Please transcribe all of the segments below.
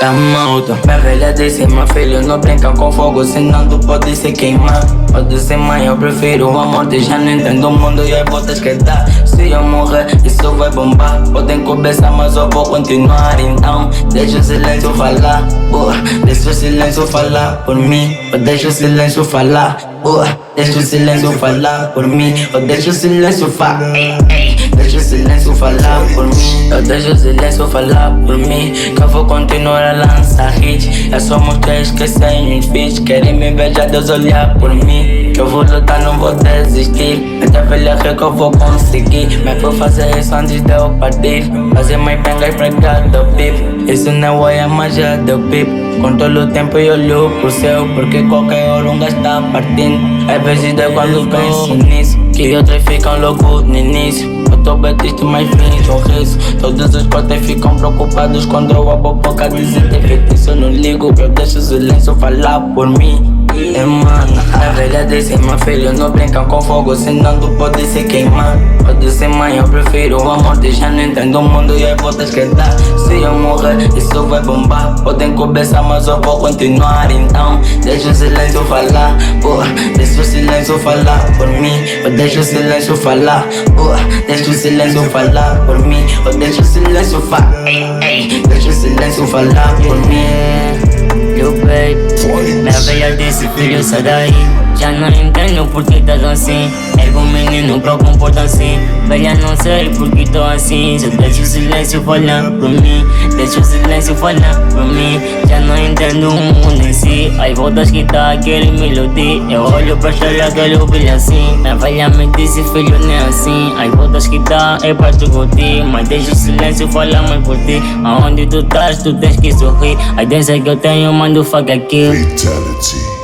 É malta, minha velha disse, meu filho não brinca com fogo, senão tu pode se queimar. Pode ser mãe, eu prefiro a morte, já não entendo o mundo e as voltas que dá. Se eu morrer, isso vai bombar. Podem começar, mas eu vou continuar. Então, deixa o silêncio falar, deixa o silêncio falar por mim. Deixa o silêncio falar, deixa o silêncio falar por mim. Deixa o silêncio falar, deixa o silêncio falar por mim. Eu deixo o silêncio falar por mim, que eu vou continuar a lançar hits. É só mostrar esquecem os feats. Querem me ver, já Deus olhar por mim. Que eu vou lutar, não vou desistir. Até velha ré que eu vou conseguir. Mas vou fazer isso antes de eu partir. Fazer mais pengas pra cada pip. Isso não é a magia do pip. Controlo o tempo e olho pro céu, porque qualquer hora um gajo tá partindo. Às vezes é quando penso nisso, que outros ficam loucos no início. Eu tô bem triste, mas finjo um riso. Todos os portas ficam preocupados quando eu abro a boca, dizem ter feitiço. Eu não ligo, eu deixo o silêncio falar por mim. Mano, a velha disse, meu filho não brinca com fogo, senão tu pode se queimar. Pode ser mãe, eu prefiro a morte, já não entendo o mundo e as voltas que dá. Se eu morrer, isso vai bombar. Podem começar, mas eu vou continuar. Então, deixa o silêncio falar, deixa o silêncio falar por mim. Deixa o silêncio falar, deixa o silêncio falar por mim. Deixa o silêncio falar, deixa o silêncio falar por mim. Eu baby, minha velha disse, filho, sai daí. Já não entendo por que estás assim. Ergo um menino pra comportar assim. Velha, não sei por que tô assim. Só deixa o silêncio falar por mim. Deixa o silêncio falar por mim. Já não entendo o mundo em si. As voltas que tá aquele me iludir. Eu olho pra estrela que ele brilha assim. Minha velha me disse, filho, nem assim. As voltas que tá é pra tu curtir. Mas deixa o silêncio falar mais por ti. Aonde tu estás, tu tens que sorrir. A dança que eu tenho, mando fuck aqui. Fatality.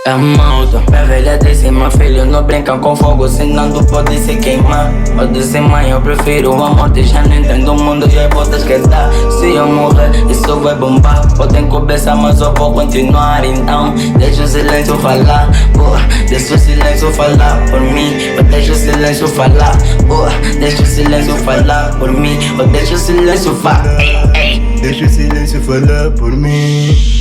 É malta, minha velha disse, meu filho não brinca com fogo, senão tu pode se queimar. Pode ser mãe, eu prefiro a morte, já não entendo o mundo e as voltas que dá. Se eu morrer, isso vai bombar. Podem começar, mas eu vou continuar. Então, deixa o silêncio falar, deixa o silêncio falar por mim. Deixa o silêncio falar, deixa o silêncio falar por mim. Deixa o silêncio falar, Deixa o silêncio falar por mim.